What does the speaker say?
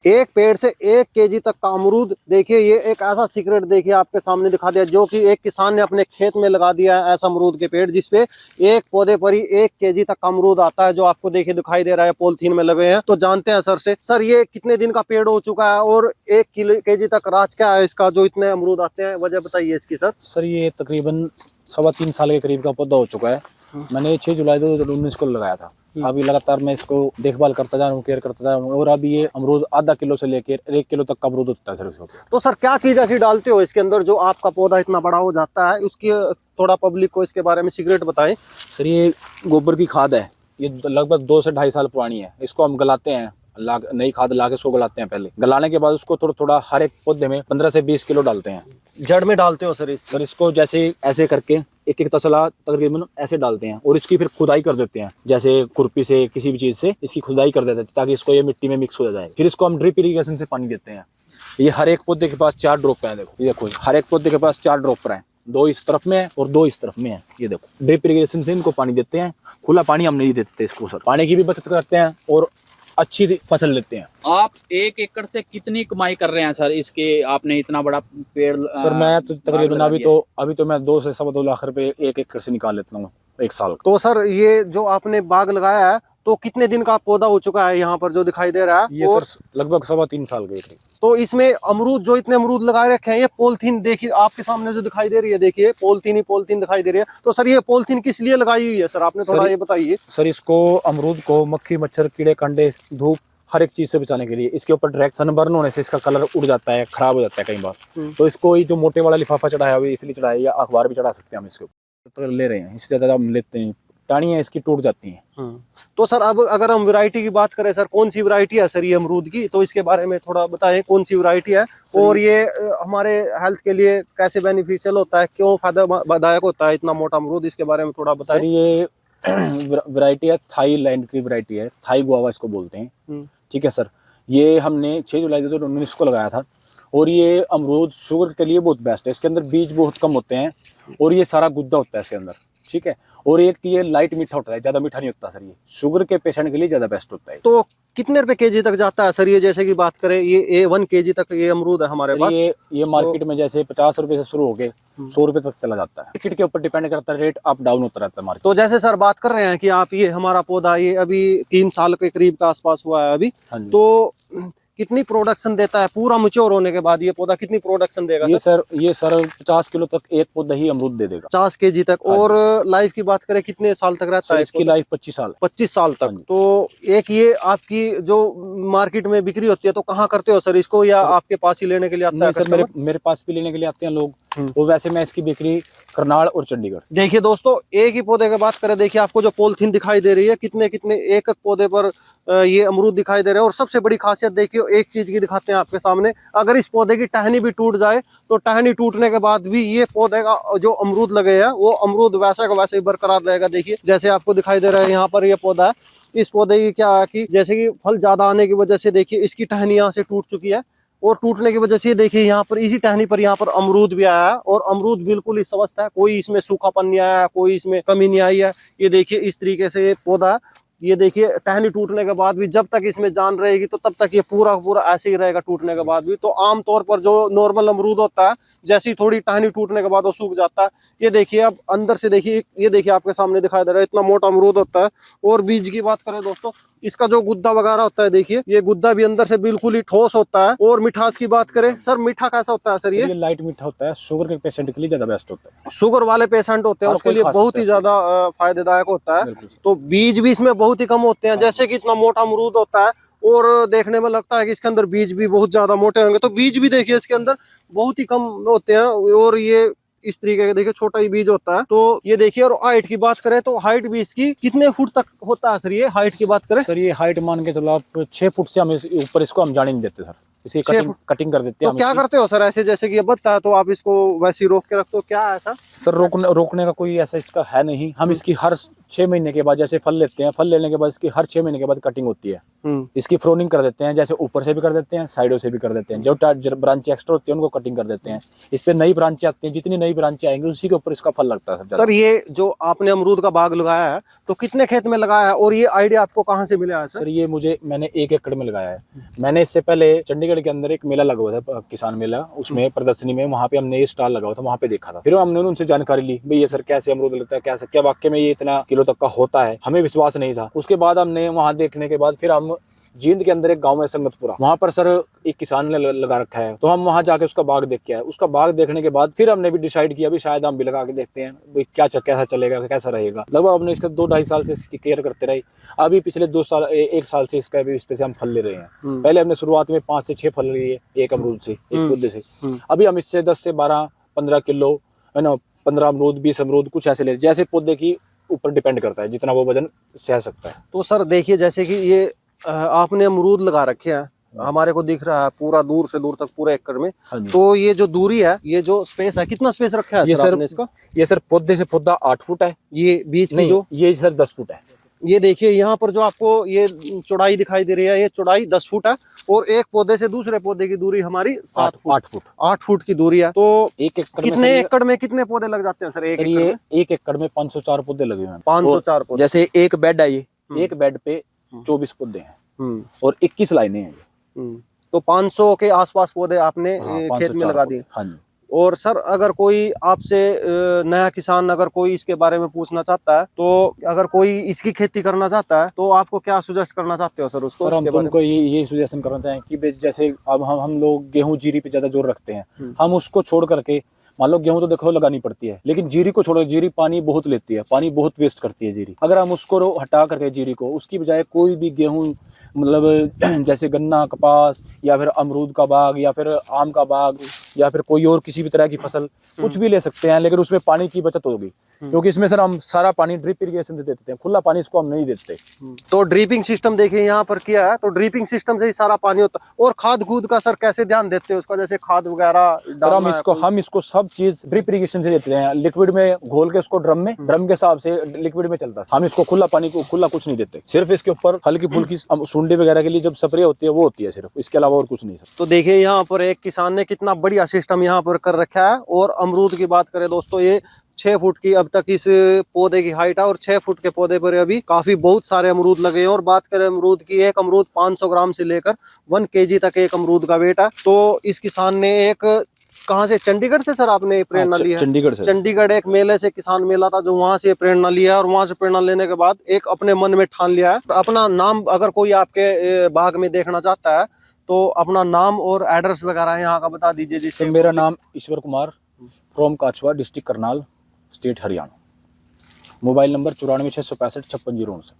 एक पेड़ से 1 केजी तक का अमरूद। देखिए ये एक ऐसा सीक्रेट देखिए आपके सामने दिखा दिया, जो कि एक किसान ने अपने खेत में लगा दिया है ऐसा अमरूद के पेड़, जिसपे एक पौधे पर ही 1 केजी तक का अमरूद आता है, जो आपको देखिए दिखाई दे रहा है पॉलिथीन में लगे हैं। तो जानते हैं सर से, सर ये कितने दिन का पेड़ हो चुका है और 1 केजी तक राज क्या है इसका, जो इतने अमरूद आते हैं, वजह बताइए इसकी सर। सर ये तकरीबन 3.25 साल के करीब का पौधा हो चुका है। मैंने 6 जुलाई 2019 को लगाया था। अभी लगातार मैं इसको देखभाल करता जा रहा हूँ, केयर करता जा रहा हूँ, और अभी ये अमरूद आधा किलो से लेकर 1 किलो तक का अमरूद होता है सर इसको। तो सर क्या चीज ऐसी डालते हो इसके अंदर जो आपका पौधा इतना बड़ा हो जाता है, उसकी थोड़ा पब्लिक को इसके बारे में सीक्रेट बताएं। सर ये गोबर की खाद है, ये लगभग 2 से 2.5 साल पुरानी है। इसको हम गलाते हैं, नई खाद ला के इसको गलाते हैं। पहले गलाने के बाद उसको थोड़ा थोड़ा हर एक पौधे में 15 से 20 किलो डालते हैं। जड़ में डालते हो सर सर इसको जैसे ऐसे करके एक एक तसला तकरीबन ऐसे डालते हैं, और इसकी फिर खुदाई कर देते हैं, जैसे खुरपी से किसी भी चीज से इसकी खुदाई कर देते हैं, ताकि इसको ये मिट्टी में मिक्स हो जाए। फिर इसको हम ड्रिप इरिगेशन से पानी देते हैं। ये हर एक पौधे के पास 4 ड्रॉप है। देखो ये देखो, हर एक पौधे के पास 4 ड्रॉपर हैं, 2 इस तरफ में है और 2 इस तरफ में है। ये देखो ड्रिप इरिगेशन से इनको पानी देते हैं। खुला पानी हम नहीं देते इसको सर, पानी की भी बचत करते हैं और अच्छी फसल लेते हैं। आप 1 एकड़ से कितनी कमाई कर रहे हैं सर इसके? आपने इतना बड़ा पेड़ सर मैं तो तकरीबन अभी तो मैं 2 से 2.25 लाख रुपए 1 एकड़ से निकाल लेता हूँ 1 साल का। तो सर ये जो आपने बाग लगाया है, तो कितने दिन का पौधा हो चुका है यहाँ पर जो दिखाई दे रहा है? ये सर लगभग 3.25 साल के। तो इसमें अमरूद, जो इतने अमरूद लगाए रखे हैं, ये पॉलिथीन देखिए आपके सामने जो दिखाई दे रही है, देखिए पॉलिथीन ही पॉलिथीन दिखाई दे रही है। तो सर ये पॉलिथीन किस लिए लगाई हुई है सर, आपने थोड़ा ये बताइए। सर इसको अमरूद को मक्खी मच्छर कीड़े कांडे धूप हर एक चीज से बचाने के लिए। इसके ऊपर डायरेक्ट सनबर्न होने से इसका कलर उड़ जाता है, खराब हो जाता है कई बार। तो इसको ये जो मोटे वाला लिफाफा चढ़ाया हुआ है इसलिए चढ़ाया, या अखबार भी चढ़ा सकते हैं हम इसके ऊपर। तो ले रहे हैं, इससे ज्यादा हम लेते हैं, टाणियाँ इसकी टूट जाती हैं। तो सर अब अगर हम वैरायटी की बात करें सर, कौन सी वैरायटी है सर ये अमरूद की, तो इसके बारे में थोड़ा बताएं कौन सी वैरायटी है, और ये हमारे हेल्थ के लिए कैसे बेनिफिशियल होता है, क्यों फायदादायक होता है इतना मोटा अमरूद, इसके बारे में थोड़ा बताएं। सर ये वैरायटी है, थाईलैंड की वैरायटी है, थाई गुआवा इसको बोलते हैं। ठीक है सर, ये हमने 6 जुलाई 2019 को लगाया था, और ये अमरूद शुगर के लिए बहुत बेस्ट है। इसके अंदर बीज बहुत कम होते हैं, और ये सारा गुद्दा होता है इसके अंदर। ठीक है, और एक ये लाइट मीठा होता है, ज्यादा मीठा नहीं होता सर। ये शुगर के पेशेंट के लिए ज्यादा बेस्ट होता है। तो कितने रुपए केजी तक जाता है सर ये, जैसे कि बात करें ये 1 केजी तक ये अमरूद है हमारे पास? ये मार्केट में जैसे 50 रुपए से शुरू होके 100 रुपए तक चला जाता है। टिकट के ऊपर डिपेंड करता है, रेट अप डाउन होता रहता है मार्केट। तो जैसे सर बात कर रहे हैं कि आप ये हमारा पौधा ये अभी 3 साल के करीब का आसपास हुआ है अभी, तो कितनी प्रोडक्शन देता है पूरा मैच्योर होने के बाद? ये पौधा कितनी प्रोडक्शन देगा? ये सर 50 किलो तक एक पौधा ही अमरूद दे देगा, 50 केजी तक। और लाइफ की बात करें कितने साल तक रहता है? इसकी लाइफ 25 साल। 25 साल तक। तो एक ये आपकी जो मार्केट में बिक्री होती है, तो कहाँ करते हो सर इसको, या आपके पास ही लेने के लिए आता है? सर मेरे पास भी लेने के लिए आते हैं लोग। वो वैसे मैं इसकी बिक्री करनाल और चंडीगढ़। देखिए दोस्तों, एक ही पौधे की बात करें, देखिए आपको जो पॉलिथीन दिखाई दे रही है, कितने कितने एक पौधे पर ये अमरूद दिखाई दे रहे हैं। और सबसे बड़ी खासियत देखिए, एक चीज की दिखाते हैं आपके सामने, अगर इस पौधे की टहनी भी टूट जाए, तो टहनी टूटने के बाद भी ये पौधे का जो अमरूद लगे हैं, वो अमरूद वैसे का वैसे ही बरकरार रहेगा। देखिए जैसे आपको दिखाई दे रहा है यहाँ पर ये पौधा है, इस पौधे की क्या है कि जैसे कि फल ज्यादा आने की वजह से देखिए इसकी टहनी यहाँ से टूट चुकी है, और टूटने की वजह से देखिए यहाँ पर इसी टहनी पर यहाँ पर अमरूद भी आया है, और अमरूद बिल्कुल ही स्वस्थ है, कोई इसमें सूखापन नहीं आया है, कोई इसमें कमी नहीं आई है। ये देखिए इस तरीके से ये पौधा, ये देखिए टहनी टूटने के बाद भी जब तक इसमें जान रहेगी, तो तब तक ये पूरा पूरा ऐसे ही रहेगा टूटने के बाद भी। तो आमतौर पर जो नॉर्मल अमरूद होता है, जैसी थोड़ी टहनी टूटने के बाद वो सूख जाता है। ये देखिए अब अंदर से देखिए, ये देखिए आपके सामने दिखाई दे रहा है, इतना मोटा अमरूद होता है। और बीज की बात करें दोस्तों, इसका जो गुद्दा वगैरह होता है, देखिए ये गुद्दा भी अंदर से बिल्कुल ही ठोस होता है। और मिठास की बात करें सर, मीठा कैसा होता है सर? ये लाइट मीठा होता है, शुगर के पेशेंट के लिए ज्यादा बेस्ट होता है। शुगर वाले पेशेंट होते हैं उसके लिए बहुत ही ज्यादा फायदेदायक होता है। तो बीज भी इसमें बहुत ही कम होते हैं, जैसे कि इतना मोटा अमरूद होता है, और देखने में लगता है कि इसके अंदर बीज भी बहुत ज्यादा मोटे होंगे, तो बीज भी देखिए इसके अंदर बहुत ही कम होते हैं। और ये इस तरीके का देखिए छोटा ही बीज होता है। तो ये देखिए, और हाइट की बात करें तो हाइट भी इसकी कितने फुट तक होता है सर? ये हाइट की बात करें सर, ये हाइट मान के चलो आप 6 फुट से हम ऊपर इसको हम जाने नहीं देते सर, इसे कटिंग कर देते हैं। तो क्या करते हो सर ऐसे, जैसे कि ये बढ़ता है तो आप इसको वैसे ही रोक के रखते हो, क्या है सर? सर रोकने का कोई ऐसा इसका है नहीं। हम इसकी हर 6 महीने के बाद जैसे फल लेते हैं, फल लेने के बाद इसकी हर 6 महीने के बाद कटिंग होती है। इसकी फ्रोनिंग कर देते हैं, जैसे ऊपर से भी कर देते हैं, साइडों से भी कर देते हैं। जो ब्रांचें एक्स्ट्रा होती है उनको कटिंग कर देते हैं। इस पे नई ब्रांचें आती हैं, जितनी नई ब्रांचें आएंगी उसी के ऊपर इसका फल लगता है। सर ये जो आपने अमरूद का बाग लगाया है तो कितने खेत में लगाया है और ये आइडिया आपको कहाँ से मिला है सर ये मैंने 1 एकड़ में लगाया है। मैंने इससे पहले चंडीगढ़ के अंदर एक मेला लगा हुआ था, किसान मेला, उसमें प्रदर्शनी में, वहाँ पे हमने ये स्टॉल लगा हुआ था, वहाँ पे देखा था। फिर हमने उनसे जानकारी ली, भाई ये सर कैसे अमरूद लगता है, कैसे क्या वाकई में ये इतना किलो तक का होता है। हमें विश्वास नहीं था। उसके बाद हमने वहाँ देखने के बाद फिर हम जींद के अंदर एक गांव है संगतपुरा, वहां पर सर एक किसान ने लगा रखा है, तो हम वहां जाके उसका बाग देख के आए। उसका बाग देखने के बाद फिर हमने भी डिसाइड किया भी शायद हम भी लगा के देखते हैं भाई कैसा चलेगा, कैसा रहेगा। लगभग हमने इसका 2-2.5 साल से इसकी केयर करते रहे। अभी पिछले 1 साल से इसका भी इस पे से हम फल ले रहे हैं। पहले हमने शुरुआत में 5 से 6 फल लिए एक अमरूद से, एक पौधे से। अभी हम इससे 10 से 12-15 किलो है ना, 15 अमरूद, 20 अमरूद कुछ ऐसे ले, जैसे पौधे की ऊपर डिपेंड करता है जितना वो वजन सह सकता है। तो सर देखिए जैसे कि ये आपने अमरूद लगा रखे हैं, हमारे को दिख रहा है पूरा दूर से दूर तक पूरे एकड़ में। तो ये जो दूरी है, ये जो स्पेस है, कितना स्पेस रखा है ये सर आपने इसका? ये सर पौधे से पौधा 8 फुट है। ये बीच की जो ये सर 10 फुट है। ये देखिए यहाँ पर जो आपको ये चौड़ाई दिखाई दे रही है, ये चौड़ाई 10 फुट है और एक पौधे से दूसरे पौधे की दूरी हमारी 8 फुट की दूरी है। तो 1 एकड़ कितने एकड़ में कितने पौधे लग जाते हैं सर? एक एकड़ में 504 पौधे लगे हुए हैं। 504 पौधे। जैसे एक बेड है, ये एक बेड पे 24 पौधे हैं और 21 लाइनें हैं। तो 500 के आसपास पौधे आपने खेत में लगा दिए। हाँ जी। और सर अगर कोई आपसे नया किसान अगर कोई इसके बारे में पूछना चाहता है, तो अगर कोई इसकी खेती करना चाहता है तो आपको क्या सुजेस्ट करना चाहते हो सर उसको? सर हम तुमको ये सुजेशन करना चाहें कि जैसे अब हम लोग गेहूं जीरी पे ज्यादा जोर रखते हैं, हम उसको छोड़ करके, मान लो गेहूं तो देखो लगानी पड़ती है, लेकिन जीरी को छोड़ो, जीरी पानी बहुत लेती है, पानी बहुत वेस्ट करती है जीरी। अगर हम उसको हटा करके जीरी को, उसकी बजाय कोई भी गेहूं मतलब जैसे गन्ना, कपास या फिर अमरूद का बाग या फिर आम का बाग या फिर कोई और किसी भी तरह की फसल कुछ भी ले सकते हैं, लेकिन उसमें पानी की बचत होगी। क्योंकि इसमें सर हम सारा पानी ड्रिप इरिगेशन से देते हैं, खुला पानी इसको हम नहीं देते। तो ड्रिपिंग सिस्टम देखिए यहाँ पर किया है, तो ड्रिपिंग सिस्टम से ही सारा पानी होता है। और खाद खूद का सर कैसे ध्यान देते हैं उसका, जैसे खाद वगैरह? सर हम इसको सब चीज ड्रिप इरिगेशन से देते हैं, लिक्विड में घोल के उसको ड्रम के हिसाब से लिक्विड में चलता है। हम इसको खुला पानी को खुला कुछ नहीं देते, सिर्फ इसके ऊपर हल्की फुल्की सुंडी वगैरह के लिए जब स्प्रे होती है वो होती है सिर्फ, इसके अलावा और कुछ नहीं सर। तो देखिए यहाँ पर एक किसान ने कितना बढ़िया सिस्टम यहाँ पर कर रखा है। और अमरूद की बात करें दोस्तों, ये 6 फुट की अब तक इस पौधे की हाइट है और 6 फुट के पौधे पर अभी काफी बहुत सारे अमरूद लगे हैं। और बात करें अमरूद की, एक अमरूद 500 ग्राम से लेकर 1 kg तक एक अमरूद का वेट है। तो इस किसान ने एक, कहाँ से, चंडीगढ़ से सर आपने प्रेरणा ली है? चंडीगढ़ से। चंडीगढ़ एक मेले से किसान मेला था जो वहां से प्रेरणा लिया है, और वहां से प्रेरणा लेने के बाद एक अपने मन में ठान लिया है। अपना नाम, अगर कोई आपके बाग में देखना चाहता है तो अपना नाम और एड्रेस वगैरह यहाँ का बता दीजिए। जिससे मेरा नाम Ishwar Kumar, from Kachhwa, district Karnal, state Haryana. Mobile number 94 665 56 059।